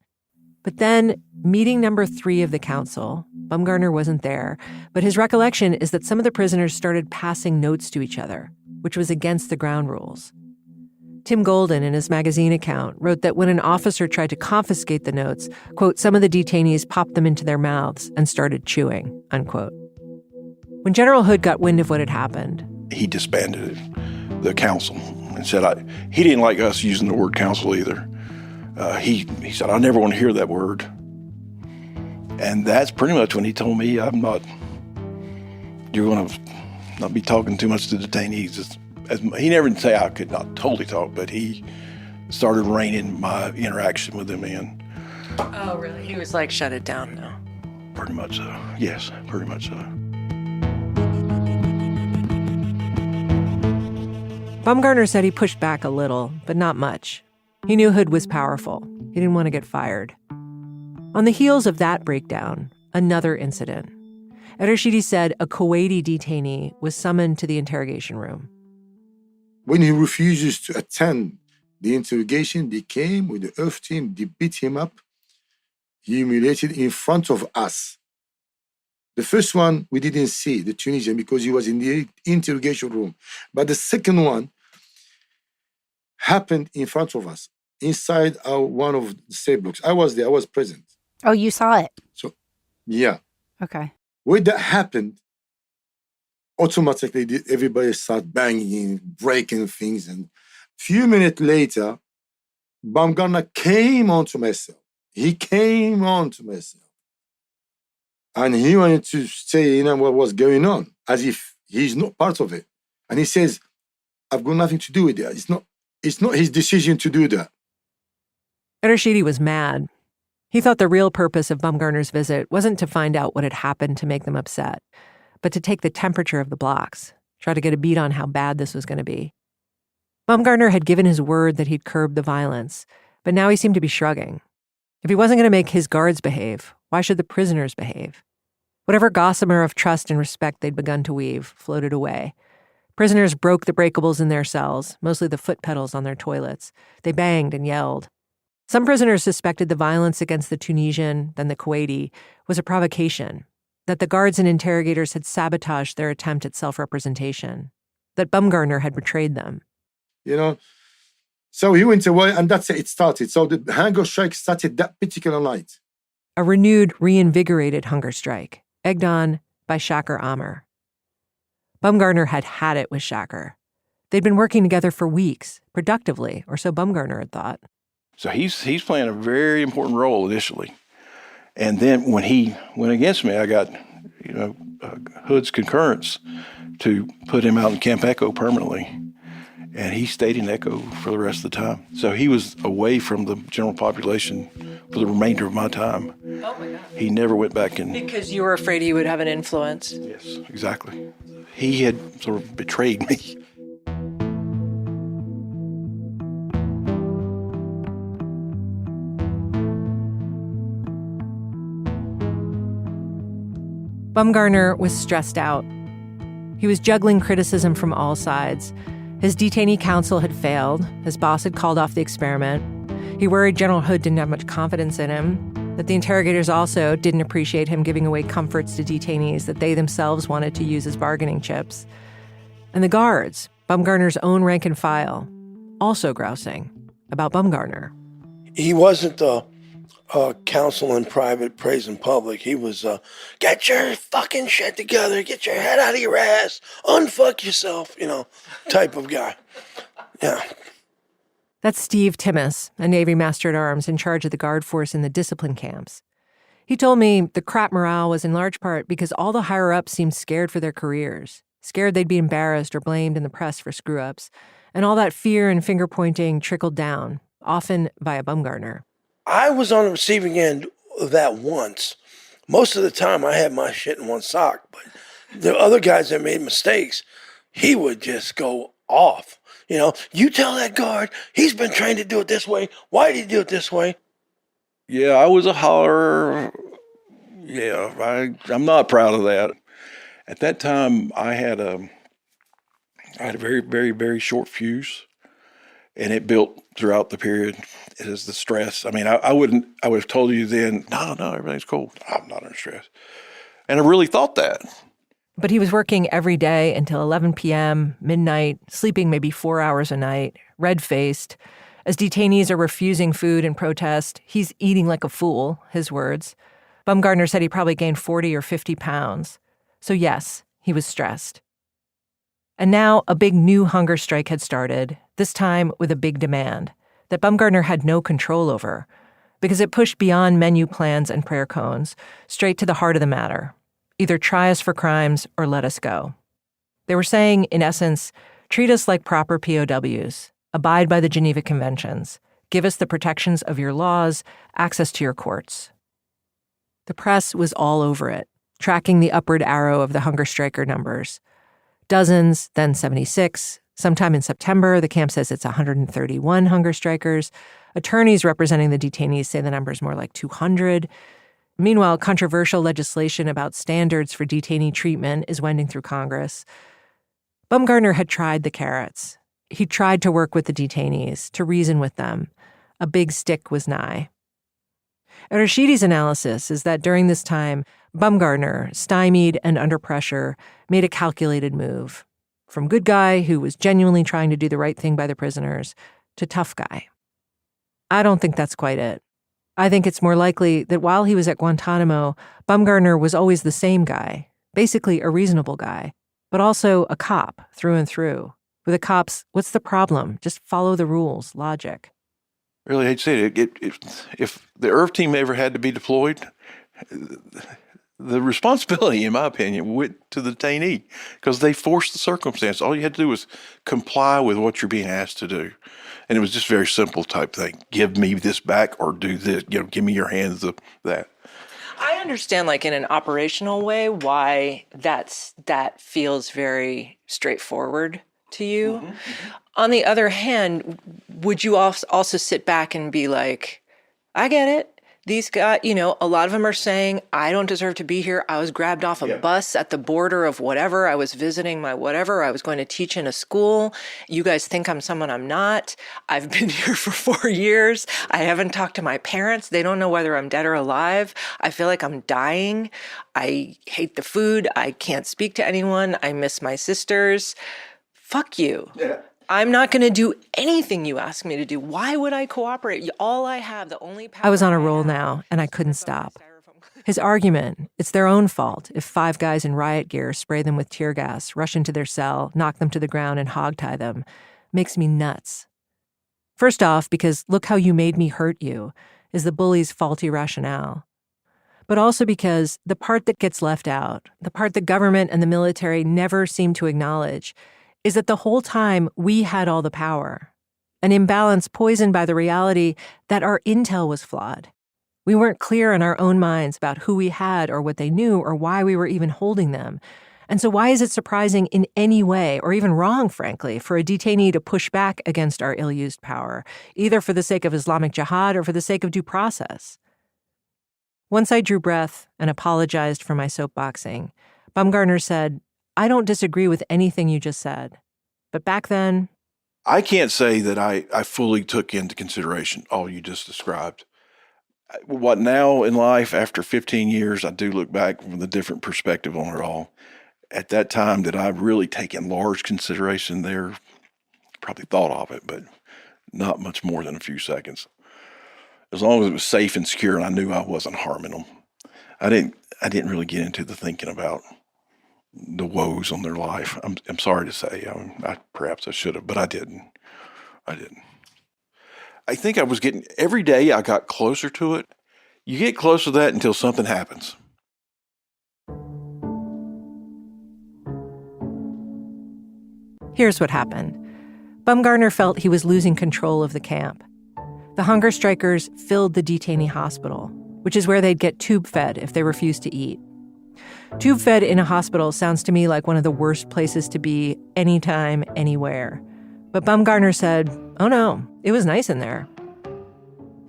But then, meeting number 3 of the council, Baumgartner wasn't there, but his recollection is that some of the prisoners started passing notes to each other, which was against the ground rules. Tim Golden, in his magazine account, wrote that when an officer tried to confiscate the notes, quote, some of the detainees popped them into their mouths and started chewing, unquote. When General Hood got wind of what had happened, he disbanded it. the council and said he didn't like us using the word council either. He said, I never want to hear that word. And that's pretty much when he told me, you're going to not be talking too much to detainees. He never did say I could not totally talk, but he started reining my interaction with them in. Oh, really? He was like, shut it down now. Pretty much so. Yes, pretty much so. Bumgarner said he pushed back a little, but not much. He knew Hood was powerful. He didn't want to get fired. On the heels of that breakdown, another incident. El-Rashidi said a Kuwaiti detainee was summoned to the interrogation room. When he refuses to attend the interrogation, they came with the earth team, they beat him up, humiliated in front of us. The first one we didn't see, the Tunisian, because he was in the interrogation room. But the second one happened in front of us, inside one of the cell blocks. I was there, I was present. Oh, you saw it? So, yeah. Okay. When that happened, automatically everybody started banging, breaking things. And a few minutes later, Bumgarner came onto my cell. He came onto my cell. And he wanted to say, what was going on, as if he's not part of it. And he says, I've got nothing to do with that. It's not his decision to do that. El-Rashidi was mad. He thought the real purpose of Bumgarner's visit wasn't to find out what had happened to make them upset, but to take the temperature of the blocks, try to get a beat on how bad this was going to be. Bumgarner had given his word that he'd curb the violence, but now he seemed to be shrugging. If he wasn't going to make his guards behave, why should the prisoners behave? Whatever gossamer of trust and respect they'd begun to weave floated away. Prisoners broke the breakables in their cells, mostly the foot pedals on their toilets. They banged and yelled. Some prisoners suspected the violence against the Tunisian, then the Kuwaiti, was a provocation, that the guards and interrogators had sabotaged their attempt at self-representation, that Bumgarner had betrayed them. So he went away, and that's it started. So the hunger strike started that particular night. A renewed, reinvigorated hunger strike, egged on by Shaker Amr. Bumgarner had had it with Shaker. They'd been working together for weeks, productively, or so Bumgarner had thought. So he's playing a very important role initially. And then when he went against me, I got, Hood's concurrence to put him out in Camp Echo permanently. And he stayed in Echo for the rest of the time. So he was away from the general population for the remainder of my time. Oh, my God. He never went back in. Because you were afraid he would have an influence. Yes, exactly. He had sort of betrayed me. Bumgarner was stressed out. He was juggling criticism from all sides. His detainee counsel had failed. His boss had called off the experiment. He worried General Hood didn't have much confidence in him, that the interrogators also didn't appreciate him giving away comforts to detainees that they themselves wanted to use as bargaining chips. And the guards, Bumgarner's own rank and file, also grousing about Bumgarner. He wasn't the counsel in private, praise in public. He was, get your fucking shit together, get your head out of your ass, unfuck yourself, type of guy. Yeah. That's Steve Timmis, a Navy Master at Arms in charge of the guard force in the discipline camps. He told me the crap morale was in large part because all the higher-ups seemed scared for their careers, scared they'd be embarrassed or blamed in the press for screw-ups, and all that fear and finger-pointing trickled down, often via Bumgarner. I was on the receiving end of that once. Most of the time I had my shit in one sock, but the other guys that made mistakes, he would just go off. You tell that guard, he's been trained to do it this way. Why did he do it this way? Yeah, I was a hollerer. Yeah, I'm not proud of that. At that time, I had a very, very, very short fuse, and it built throughout the period. It is the stress. I mean, I would have told you then, no, everything's cool. I'm not under stress. And I really thought that. But he was working every day until 11 p.m., midnight, sleeping maybe 4 hours a night, red-faced. As detainees are refusing food in protest, he's eating like a fool, his words. Bumgarner said he probably gained 40 or 50 pounds. So yes, he was stressed. And now a big new hunger strike had started, this time with a big demand that Bumgarner had no control over, because it pushed beyond menu plans and prayer cones, straight to the heart of the matter. Either try us for crimes or let us go. They were saying, in essence, treat us like proper POWs, abide by the Geneva Conventions, give us the protections of your laws, access to your courts. The press was all over it, tracking the upward arrow of the hunger striker numbers. Dozens, then 76. Sometime in September, the camp says it's 131 hunger strikers. Attorneys representing the detainees say the number is more like 200. Meanwhile, controversial legislation about standards for detainee treatment is wending through Congress. Bumgarner had tried the carrots. He tried to work with the detainees, to reason with them. A big stick was nigh. Rashidi's analysis is that during this time, Bumgarner, stymied and under pressure, made a calculated move. From good guy who was genuinely trying to do the right thing by the prisoners to tough guy. I don't think that's quite it. I think it's more likely that while he was at Guantánamo, Bumgarner was always the same guy, basically a reasonable guy, but also a cop through and through. With the cops, what's the problem? Just follow the rules, logic. Really hate to say it. If the IRF team ever had to be deployed, the responsibility, in my opinion, went to the detainee because they forced the circumstance. All you had to do was comply with what you're being asked to do. And it was just very simple type thing. Give me this back or do this. Give me your hands of that. I understand, like, in an operational way, why that feels very straightforward to you. Mm-hmm. On the other hand, would you also sit back and be like, I get it. These guys, a lot of them are saying, I don't deserve to be here. I was grabbed off a bus at the border of whatever. I was visiting my whatever. I was going to teach in a school. You guys think I'm someone I'm not. I've been here for 4 years. I haven't talked to my parents. They don't know whether I'm dead or alive. I feel like I'm dying. I hate the food. I can't speak to anyone. I miss my sisters. Fuck you. Yeah. I'm not going to do anything you ask me to do. Why would I cooperate? All I have, the only power I was on a roll now, and I couldn't stop. His argument, it's their own fault if 5 guys in riot gear spray them with tear gas, rush into their cell, knock them to the ground, and hogtie them, makes me nuts. First off, because look how you made me hurt you, is the bully's faulty rationale. But also because the part that gets left out, the part the government and the military never seem to acknowledge, is that the whole time we had all the power, an imbalance poisoned by the reality that our intel was flawed. We weren't clear in our own minds about who we had or what they knew or why we were even holding them. And so why is it surprising in any way, or even wrong, frankly, for a detainee to push back against our ill-used power, either for the sake of Islamic jihad or for the sake of due process? Once I drew breath and apologized for my soapboxing, Bumgarner said, I don't disagree with anything you just said. But back then, I can't say that I fully took into consideration all you just described. What now in life, after 15 years, I do look back with a different perspective on it all. At that time, did I really take in large consideration there? Probably thought of it, but not much more than a few seconds. As long as it was safe and secure and I knew I wasn't harming them, I didn't really get into the thinking about the woes on their life. I'm sorry to say, perhaps I should have, but I didn't. I think I was getting, every day I got closer to it. You get close to that until something happens. Here's what happened. Bumgarner felt he was losing control of the camp. The hunger strikers filled the detainee hospital, which is where they'd get tube-fed if they refused to eat. Tube-fed in a hospital sounds to me like one of the worst places to be anytime, anywhere. But Bumgarner said, oh no, it was nice in there.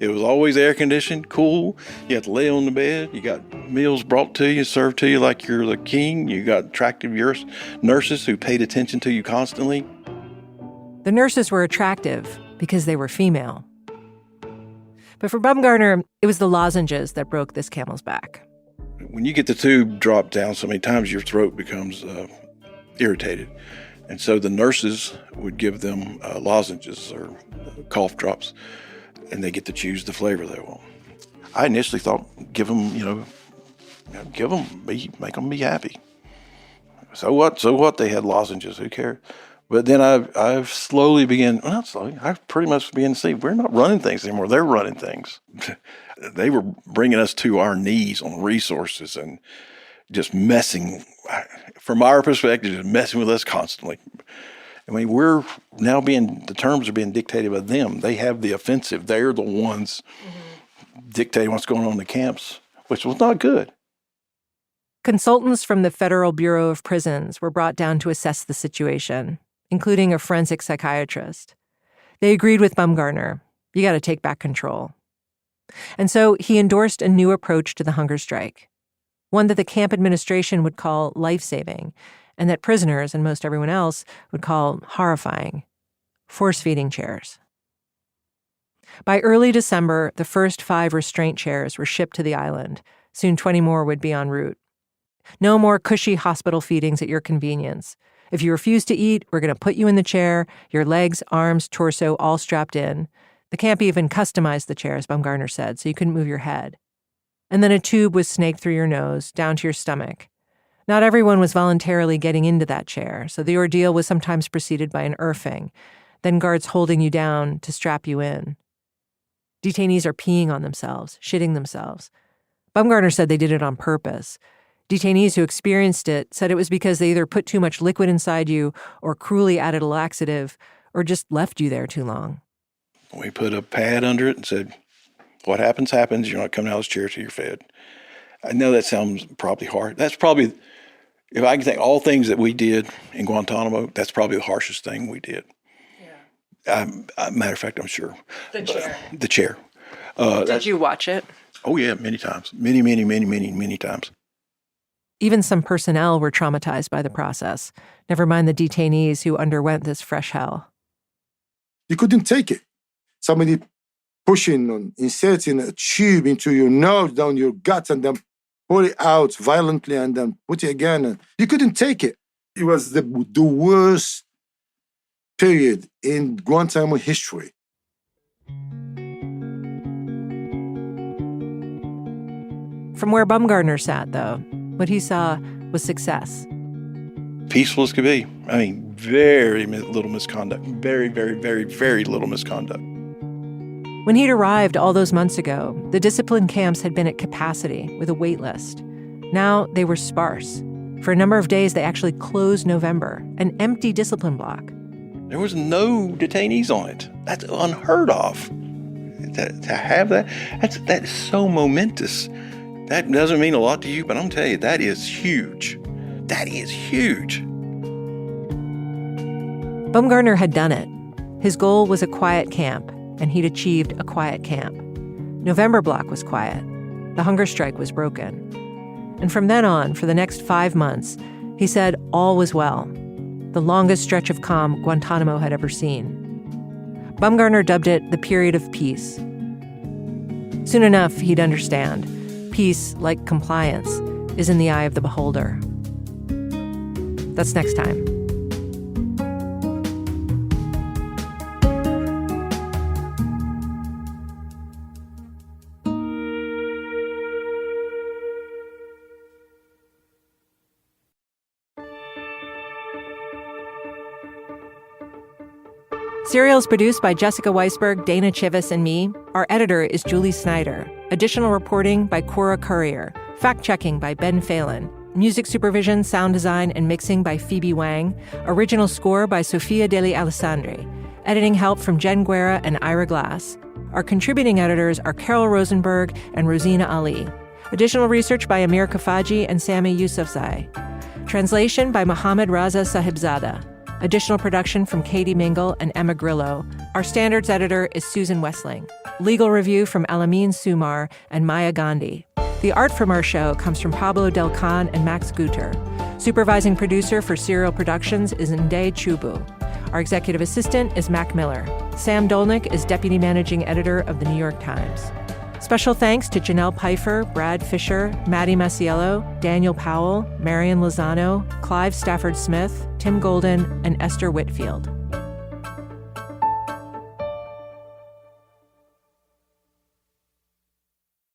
It was always air-conditioned, cool. You had to lay on the bed. You got meals brought to you, served to you like you're the king. You got attractive nurses who paid attention to you constantly. The nurses were attractive because they were female. But for Bumgarner, it was the lozenges that broke this camel's back. When you get the tube dropped down so many times, your throat becomes irritated. And so the nurses would give them lozenges or cough drops, and they get to choose the flavor they want. I initially thought, give them, make them be happy. So what? So what? They had lozenges. Who cares? But then I've slowly began, well, not slowly, I've pretty much began to see we're not running things anymore. They're running things. They were bringing us to our knees on resources and just messing, from our perspective, just messing with us constantly. I mean, we're now the terms are being dictated by them. They have the offensive. They're the ones dictating what's going on in the camps, which was not good. Consultants from the Federal Bureau of Prisons were brought down to assess the situation, including a forensic psychiatrist. They agreed with Bumgarner. You got to take back control. And so he endorsed a new approach to the hunger strike, one that the camp administration would call life-saving, and that prisoners and most everyone else would call horrifying: force-feeding chairs. By early December, the first 5 restraint chairs were shipped to the island. Soon 20 more would be en route. No more cushy hospital feedings at your convenience. If you refuse to eat, we're going to put you in the chair, your legs, arms, torso all strapped in. The camp even customized the chairs, Bumgarner said, so you couldn't move your head. And then a tube was snaked through your nose, down to your stomach. Not everyone was voluntarily getting into that chair, so the ordeal was sometimes preceded by an earfing, then guards holding you down to strap you in. Detainees are peeing on themselves, shitting themselves. Bumgarner said they did it on purpose. Detainees who experienced it said it was because they either put too much liquid inside you or cruelly added a laxative or just left you there too long. We put a pad under it and said, what happens, happens. You're not coming out of this chair till you're fed. I know that sounds probably hard. That's probably, if I can think all things that we did in Guantánamo, that's probably the harshest thing we did. Yeah. Matter of fact, I'm sure. The chair. The chair. Did you watch it? Oh, yeah, many times. Many times. Even some personnel were traumatized by the process, never mind the detainees who underwent this fresh hell. You couldn't take it. Somebody inserting a tube into your nose, down your guts, and then pull it out violently and then put it again. And you couldn't take it. It was the worst period in Guantánamo history. From where Bumgarner sat, though, what he saw was success. Peaceful as could be. I mean, very little misconduct. Very, very, very, very little misconduct. When he'd arrived all those months ago, the discipline camps had been at capacity with a wait list. Now they were sparse. For a number of days, they actually closed November, an empty discipline block. There was no detainees on it. That's unheard of. To have that, that's so momentous. That doesn't mean a lot to you, but I'm telling you, that is huge. That is huge. Bumgarner had done it. His goal was a quiet camp, and he'd achieved a quiet camp. November block was quiet. The hunger strike was broken. And from then on, for the next 5 months, he said all was well. The longest stretch of calm Guantánamo had ever seen. Bumgarner dubbed it the period of peace. Soon enough, he'd understand. Peace, like compliance, is in the eye of the beholder. That's next time. Serial is produced by Jessica Weisberg, Dana Chivvis, and me. Our editor is Julie Snyder. Additional reporting by Cora Courier. Fact-checking by Ben Phelan. Music supervision, sound design, and mixing by Phoebe Wang. Original score by Sofia Deli Alessandri. Editing help from Jen Guerra and Ira Glass. Our contributing editors are Carol Rosenberg and Rosina Ali. Additional research by Amir Kafaji and Sami Yousafzai. Translation by Mohammad Raza Sahibzada. Additional production from Katie Mingle and Emma Grillo. Our standards editor is Susan Wessling. Legal review from Alameen Sumar and Maya Gandhi. The art from our show comes from Pablo Del Can and Max Guter. Supervising producer for Serial Productions is Nde Chubu. Our executive assistant is Mac Miller. Sam Dolnick is deputy managing editor of The New York Times. Special thanks to Janelle Pfeiffer, Brad Fisher, Maddie Masiello, Daniel Powell, Marion Lozano, Clive Stafford Smith, Tim Golden, and Esther Whitfield.